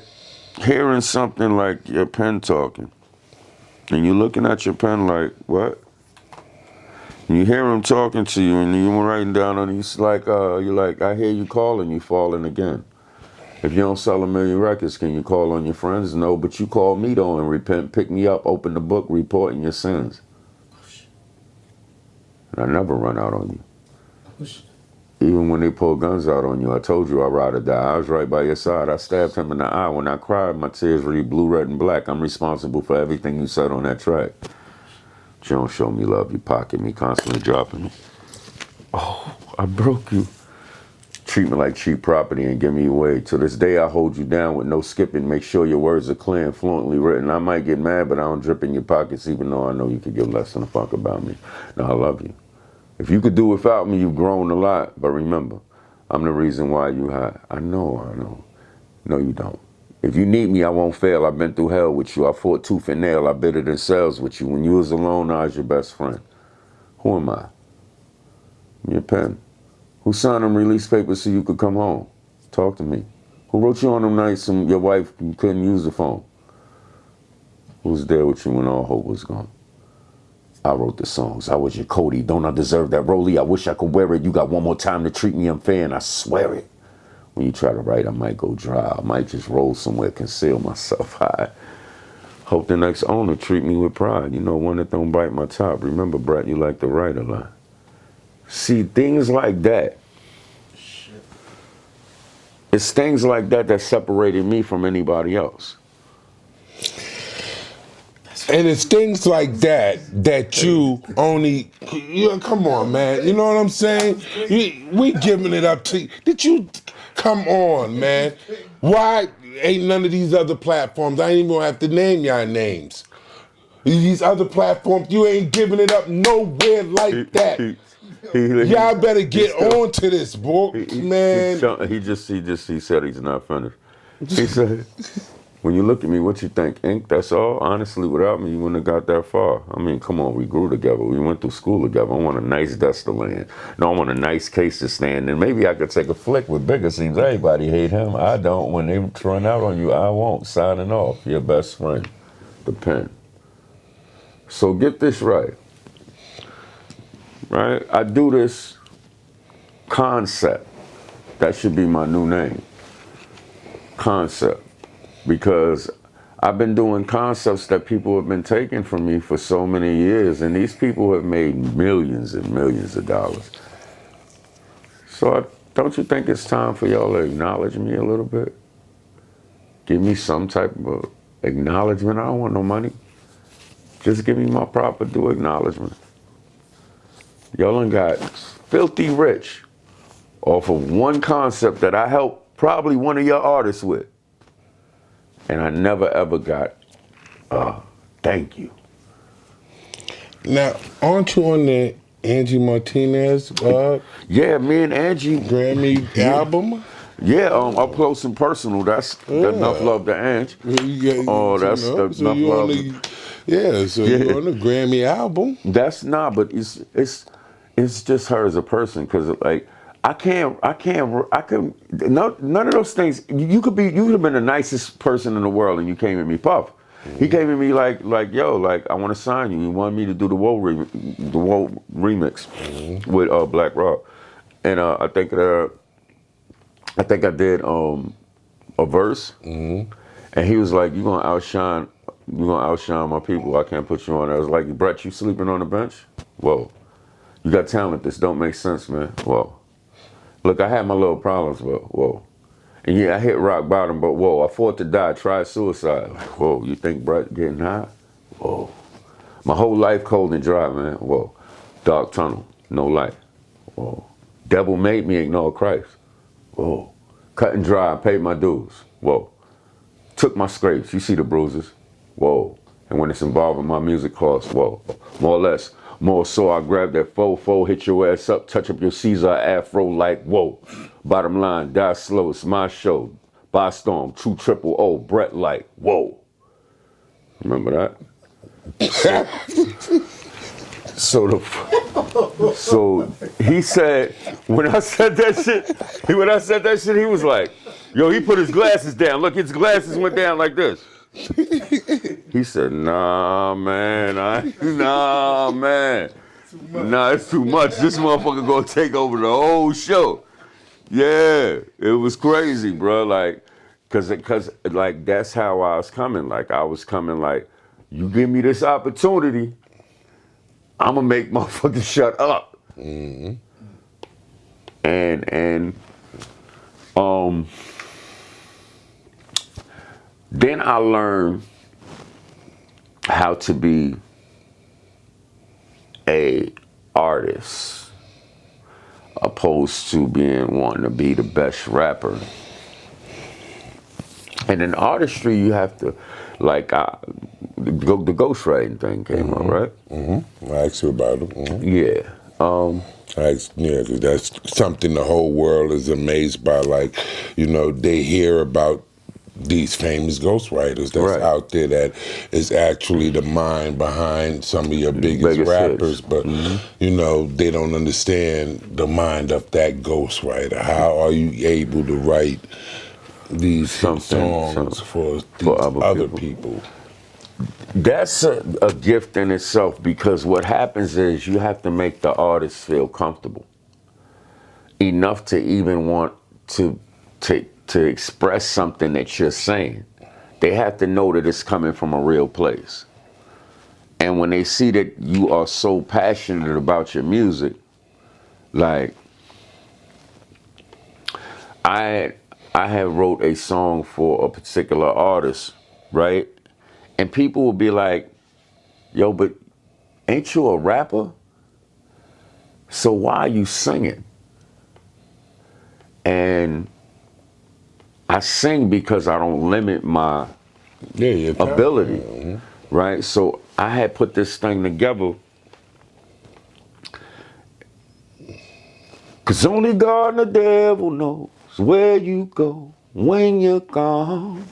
hearing something like your pen talking. And you're looking at your pen like, what? And you hear him talking to you and you're writing down on it. It's like, you're like, I hear you calling, you falling again. If you don't sell 1 million records, can you call on your friends? No, but you call me though and repent, pick me up, open the book, reporting your sins. And I never run out on you. Even when they pull guns out on you, I told you I'd ride or die. I was right by your side. I stabbed him in the eye. When I cried, my tears read blue, red, and black. I'm responsible for everything you said on that track. But you don't show me love. You pocket me, constantly dropping me. Oh, I broke you. Treat me like cheap property and give me away. To this day, I hold you down with no skipping. Make sure your words are clear and fluently written. I might get mad, but I don't drip in your pockets, even though I know you could give less than a fuck about me. Now, I love you. If you could do without me, you've grown a lot. But remember, I'm the reason why you high. I know. No, you don't. If you need me, I won't fail. I've been through hell with you. I fought tooth and nail. I bit it in cells with you. When you was alone, I was your best friend. Who am I? I'm your pen. Who signed them release papers so you could come home? Talk to me. Who wrote you on them nights and your wife couldn't use the phone? Who was there with you when all hope was gone? I wrote the songs. I was your Cody. Don't I deserve that Rollie? I wish I could wear it. You got one more time to treat me unfair, and I swear it. When you try to write, I might go dry. I might just roll somewhere, conceal myself high. Hope the next owner treat me with pride. You know, one that don't bite my top. Remember, Brett, you like to write a lot. See, things like that. It's things like that that separated me from anybody else. And it's things like that that you only, come on, man. You know what I'm saying? We giving it up to you. Did you, come on, man. Why ain't none of these other platforms, I ain't even gonna have to name y'all names. These other platforms, you ain't giving it up nowhere like that. Y'all better get on to this, boy, man. He said he's not finished. He said, when you look at me, what you think? Ink, that's all? Honestly, without me, you wouldn't have got that far. I mean, come on, we grew together. We went through school together. I want a nice desk to land. No, I want a nice case to stand in. Maybe I could take a flick with Bigga. Seems everybody hate him. I don't. When they run out on you, I won't. Signing off. Your best friend. The pen. So get this right. Right? I do this concept. That should be my new name. Concept. Because I've been doing concepts that people have been taking from me for so many years, and these people have made millions and millions of dollars. So don't you think it's time for y'all to acknowledge me a little bit? Give me some type of acknowledgement. I don't want no money. Just give me my proper due acknowledgement. Y'all done got filthy rich off of one concept that I helped probably one of your artists with. And I never ever got thank you. Now, aren't you on the Angie Martinez Yeah, me and Angie Grammy album? Yeah, up close and personal. That's enough love to Angie. That's enough love. So you're on the Grammy album. That's not, but it's just her as a person, because like I can none of those things. You could have been the nicest person in the world, and you came at me, Puff. Mm-hmm. He came at me like yo, like I want to sign you. He wanted me to do the Woe remix with Black Rock, and I think I did a verse, and he was like, "You gonna outshine my people. I can't put you on." I was like, "Brett, you sleeping on the bench? Whoa, you got talent. This don't make sense, man. Whoa." Look, I had my little problems, but whoa. And yeah, I hit rock bottom, but whoa, I fought to die, tried suicide. Like, whoa, you think Brett getting high? Whoa. My whole life cold and dry, man. Whoa. Dark tunnel, no light. Whoa. Devil made me ignore Christ. Whoa. Cut and dry, I paid my dues. Whoa. Took my scrapes, you see the bruises. Whoa. And when it's involving my music costs, whoa. More or less. More so, I grab that fofo, hit your ass up, touch up your Caesar afro like, whoa. Bottom line, die slow, it's my show. By storm, true triple O, Brett like, whoa. Remember that? So he said, when I said that shit, he was like, yo, he put his glasses down. Look, his glasses went down like this. He said, nah, man, nah, it's too much. This motherfucker gonna take over the whole show. Yeah, it was crazy, bro. Like, cause like that's how I was coming. Like I was coming like, you give me this opportunity, I'm gonna make motherfuckers shut up. Mm-hmm. And then I learned how to be a artist opposed to wanting to be the best rapper. And in artistry, you have to, like, the ghostwriting thing came up, right? Mm-hmm. I asked you about it. Mm-hmm. Yeah. Yeah, 'cause that's something the whole world is amazed by. Like, they hear about these famous ghostwriters that's Right. out there that is actually the mind behind some of your biggest rappers, hits. but they don't understand the mind of that ghostwriter. How are you able to write these songs for these other people? That's a gift in itself, because what happens is you have to make the artist feel comfortable enough to even want to express something that you're saying. They have to know that it's coming from a real place. And when they see that you are so passionate about your music, like I have wrote a song for a particular artist, right? And people will be like, yo, but ain't you a rapper? So why are you singing? And I sing because I don't limit my ability, right? So I had put this thing together, cause only God and the devil knows where you go when you're gone.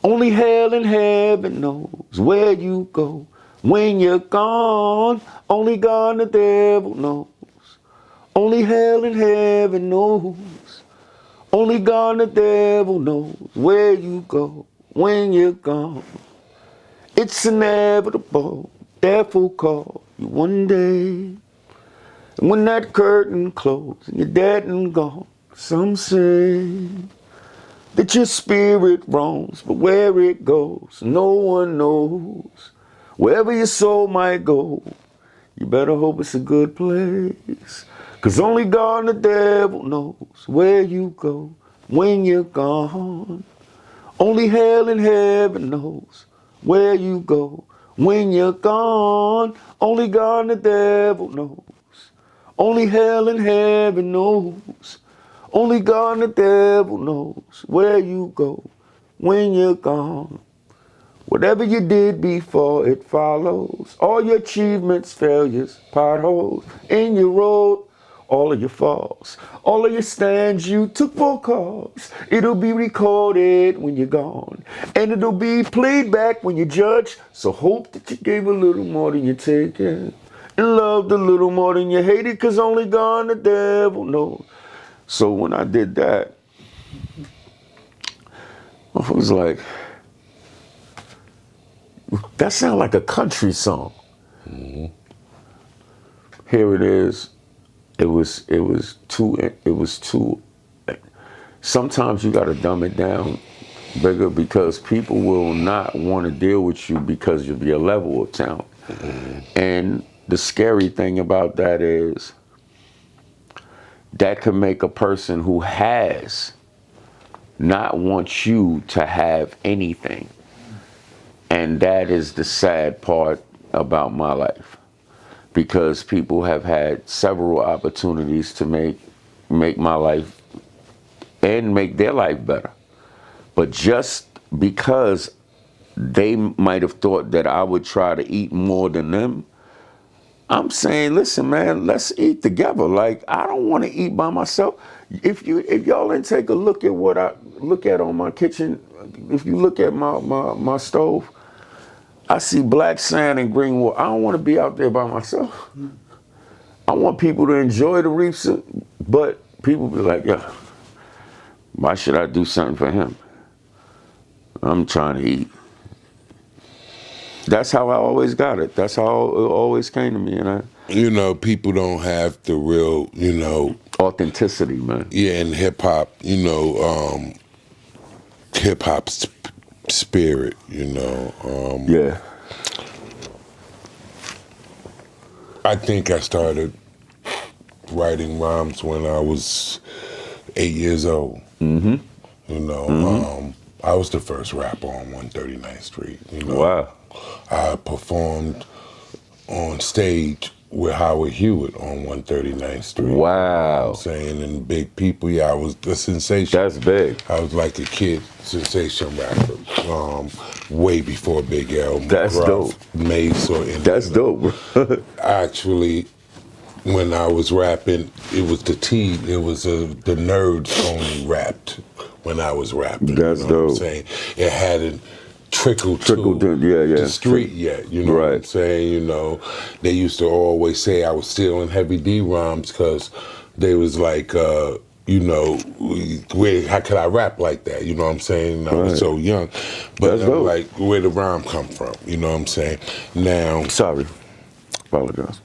Only hell and heaven knows where you go when you're gone. Only God and the devil knows. Only hell and heaven knows. Only God and the devil knows where you go when you're gone. It's inevitable, death will call you one day. And when that curtain closes and you're dead and gone, some say that your spirit roams, but where it goes, no one knows. Wherever your soul might go, you better hope it's a good place. Cause only God and the devil knows where you go when you're gone. Only hell and heaven knows where you go when you're gone. Only God and the devil knows. Only hell and heaven knows. Only God and the devil knows where you go when you're gone. Whatever you did before, it follows. All your achievements, failures, potholes in your road, all of your falls, all of your stands you took for cause. It'll be recorded when you're gone, and it'll be played back when you judge. So hope that you gave a little more than you taken, and loved a little more than you hated, cause only God and the devil knows. So when I did that, I was like, that sounds like a country song. Mm-hmm. Here it is. It was too. Sometimes you gotta dumb it down, Bigga, because people will not want to deal with you because of your level of talent. Mm-hmm. And the scary thing about that is that can make a person who has not want you to have anything. And that is the sad part about my life, because people have had several opportunities to make my life and make their life better. But just because they might have thought that I would try to eat more than them, I'm saying, listen, man, let's eat together. Like, I don't want to eat by myself. If y'all didn't take a look at what I look at on my kitchen, if you look at my stove, I see black sand and green water. I don't want to be out there by myself. I want people to enjoy the reefs, but people be like, yeah, why should I do something for him? I'm trying to eat. That's how I always got it. That's how it always came to me. And You know, people don't have the real, authenticity, man. yeah, in hip hop, hip hop spirit, Yeah. I think I started writing rhymes when I was 8 years old. Mm-hmm. I was the first rapper on 139th Street. Wow. I performed on stage with Howard Hewitt on 139th Street. Wow. I'm saying, and big people, yeah, I was the sensation. That's big. I was like a kid sensation rapper, way before Big L, That's McGruff, dope. Mace, or anything. That's dope, bro. Actually, when I was rapping, it was the nerds only rapped when I was rapping. That's you know dope. What I'm saying? It hadn't trickled to yeah. the street yet. You know what I'm saying? They used to always say I was stealing Heavy D rhymes because they was like, how could I rap like that? You know what I'm saying? I was so young. But I'm like, where the rhyme come from? You know what I'm saying? Now, sorry. Apologize.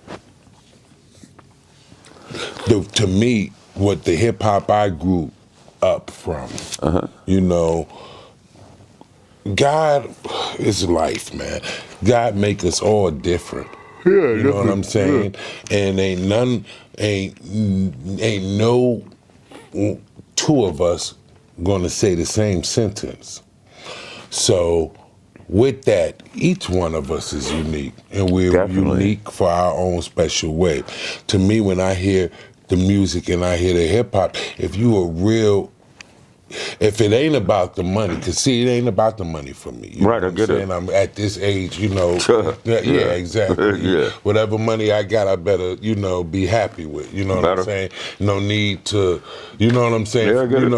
To me, what the hip hop I grew up from, God is life, man. God make us all different. Yeah, you know what I'm saying? Yeah. And ain't no two of us gonna say the same sentence. So with that, each one of us is unique, and we're unique for our own special way. To me, when I hear the music and I hear the hip hop, if it ain't about the money, because see, it ain't about the money for me. You right, know I get it. I'm at this age, yeah, exactly. Yeah. Whatever money I got, I better, be happy with. You know what I'm saying? No need to, you know what I'm saying? Yeah, I get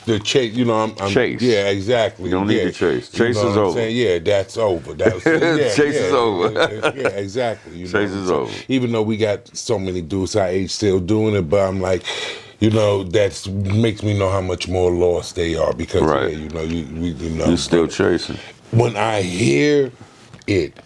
the chase, I'm chase. Yeah, exactly. You don't need to chase. Chase is over. Saying? Yeah, that's over. Chase is over. Yeah, exactly. Chase is over. Even though we got so many dudes our age still doing it, but I'm like, that makes me know how much more lost they are because, you're still chasing. When I hear it,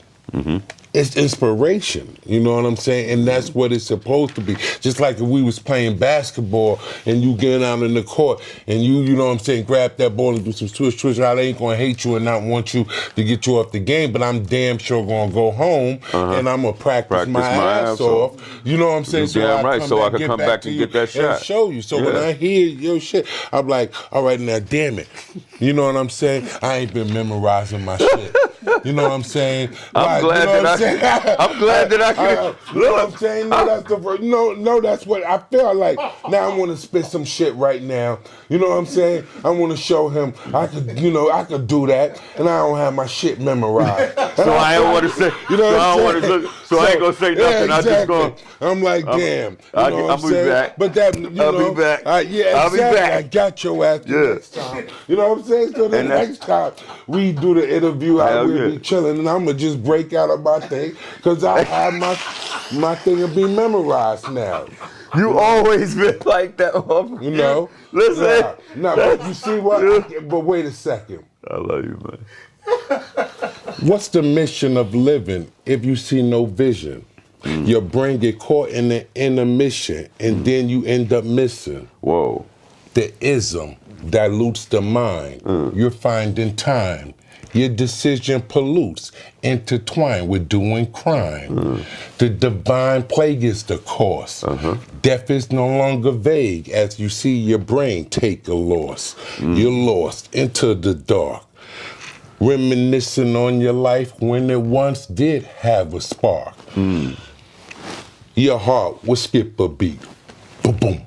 it's inspiration. You know what I'm saying? And that's what it's supposed to be. Just like if we was playing basketball and you get out in the court and you know what I'm saying, grab that ball and do some twist. I ain't gonna hate you and not want you to get you off the game, but I'm damn sure gonna go home and I'm gonna practice my ass off. You know what I'm saying? So I can come back and get that shot. And show you. So when I hear your shit, I'm like, all right, now damn it. You know what I'm saying? I ain't been memorizing my shit. You know what I'm saying? I'm glad that I can. You know what I'm saying? That's what I feel like. Now I want to spit some shit right now. You know what I'm saying? I want to show him I could do that, and I don't have my shit memorized. So I don't want to say. You know what I'm saying? So I ain't gonna say nothing. Exactly. I just gonna. I'm like, damn. I'll be back. But that, I'll be back. I'll be back. I got your ass next time. You know what I'm saying? So the next time we do the interview, I will be chilling, and I'm gonna just break out of my thing because I have my thing to be memorized now. You always been like that, you know. Listen, but you see what? But wait a second. I love you, man. What's the mission of living if you see no vision? Your brain get caught in the intermission, and then you end up missing. Whoa. The ism dilutes the mind. You're finding time. Your decision pollutes, intertwined with doing crime. The divine plague is the cause. Death is no longer vague as you see your brain take a loss. You're lost into the dark, reminiscing on your life when it once did have a spark. Your heart will skip a beat. Boom, boom.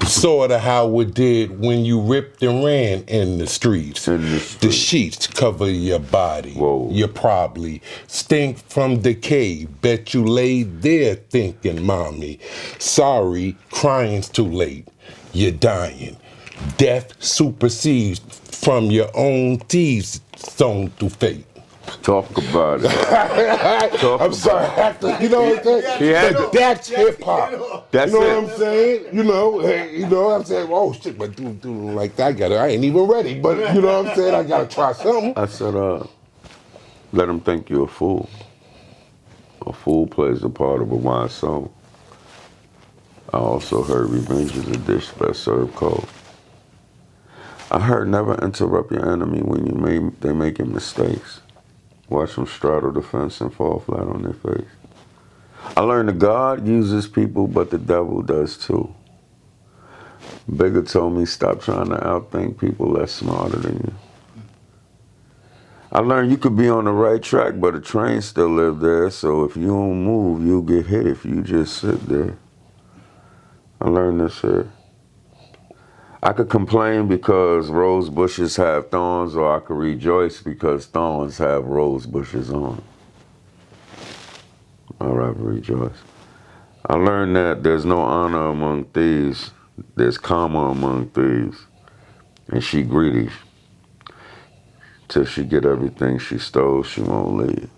Sort of how it did when you ripped and ran in the streets. The sheets cover your body. Whoa. You probably stink from decay. Bet you laid there thinking, mommy, sorry, crying's too late. You're dying. Death supersedes from your own thieves sown through fate. Talk about it. I'm sorry, you know what I'm saying? He had But to. that's hip hop. That's you know it. what I'm saying? You know what I'm saying? Oh shit, but do like that. I ain't even ready. But you know what I'm saying? I gotta try something. I said, let him think you're a fool. A fool plays a part of a wise soul. I also heard revenge is a dish best served cold. I heard never interrupt your enemy when they making mistakes. Watch them straddle the fence and fall flat on their face. I learned that God uses people, but the devil does too. Bigga told me stop trying to outthink people that's smarter than you. I learned you could be on the right track, but a train still live there, so if you don't move, you'll get hit if you just sit there. I learned this here. I could complain because rose bushes have thorns, or I could rejoice because thorns have rose bushes on. I'd rather rejoice. I learned that there's no honor among thieves, there's karma among thieves. And she greedy. Till she get everything she stole, she won't leave.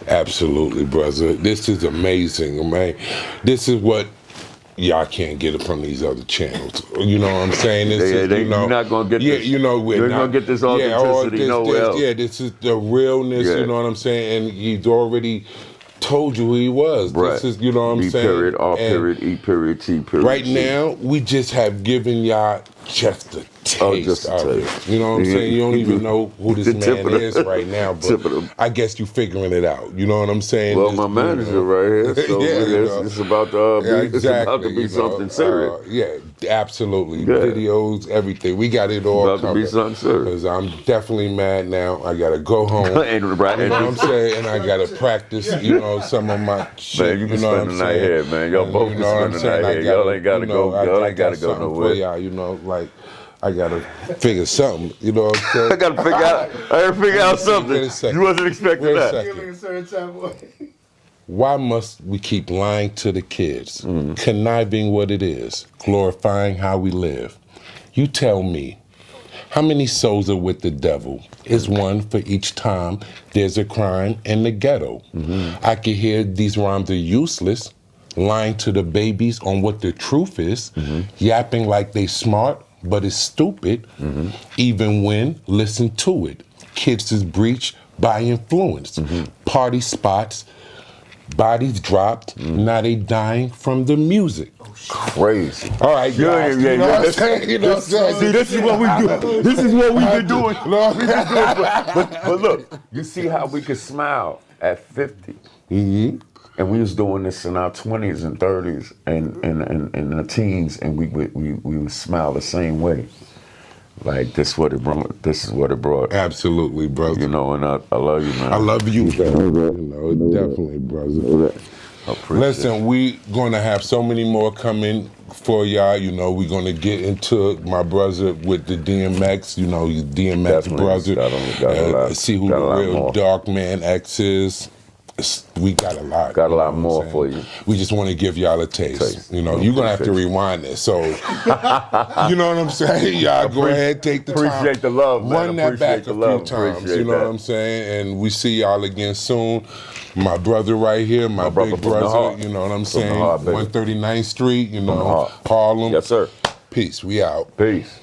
Absolutely, brother. This is amazing, man. This is what y'all can't get it from these other channels. You know what I'm saying? This is, you know, you're not gonna get yeah, this. you know, we're You're not gonna get this authenticity nowhere else. Yeah, this is the realness. Yeah. You know what I'm saying? And he's already told you who he was. Right. This is, you know what I'm B saying? period, R And period, E period, T period. right C. now, we just have given y'all just a taste just a of taste. it. You know what I'm Yeah. saying? You don't even know who this The tip man of the- is right now, tip of but the- I guess you figuring it out. You know what I'm saying? Well, This, my you manager know. right here, so Yeah, you know. it's about to Yeah, be, it's about to be you know, something serious. Yeah, absolutely. Yeah. Videos, everything. We got it all About to be covered. something serious. Because I'm definitely mad now. I gotta go home. And right, You know what I'm saying? And I gotta practice, you know, some of my shit. Man, you can know what spend I'm the night saying? here, man. Y'all And both you can know what spend I'm the saying? night I here. gotta, Y'all ain't gotta you know, go. Y'all I ain't gotta got go something nowhere. for y'all, you know, like I gotta figure something. You know what I'm saying? I gotta figure out. I gotta figure out something. Wait a second. You wasn't expecting Wait a that. second. Why must we keep lying to the kids, conniving what it is, glorifying how we live? You tell me, how many souls are with the devil? Is one for each time there's a crime in the ghetto. I can hear these rhymes are useless, lying to the babies on what the truth is, yapping like they smart, but it's stupid, even when listen to it. Kids is breached by influence, party spots, bodies dropped, now they dying from the music. Crazy. All right, guys, you know what I'm saying? You know what I'm saying? See, this is what we do. This is what we've been doing. But look, you see how we could smile at 50. And we was doing this in our 20s and 30s and the teens, and we would smile the same way. Like this what it brought. This is what it brought. Absolutely, brother. You know, and I love you, man. I love you, brother. You know, definitely, brother. I appreciate Listen, we gonna have so many more coming for y'all. You know, we're gonna get into my brother with the DMX. You know, DMX Definitely. brother. Got a lot, see who got the a lot real more. Dark Man X is. We got a lot. Got a lot you know more what I'm for saying? you. We just want to give y'all a taste. You know, I you're gonna have to appreciate rewind this. So, you know what I'm saying? Y'all go ahead, take the time. Appreciate the love, man. Run that back Appreciate a the love. few times. Appreciate You know that. what I'm saying? And we see y'all again soon. My brother right here, my brother big from the brother. heart. You know what I'm From the saying? heart, baby. 139th Street. You the know, heart. Harlem. Yes, sir. Peace. We out. Peace.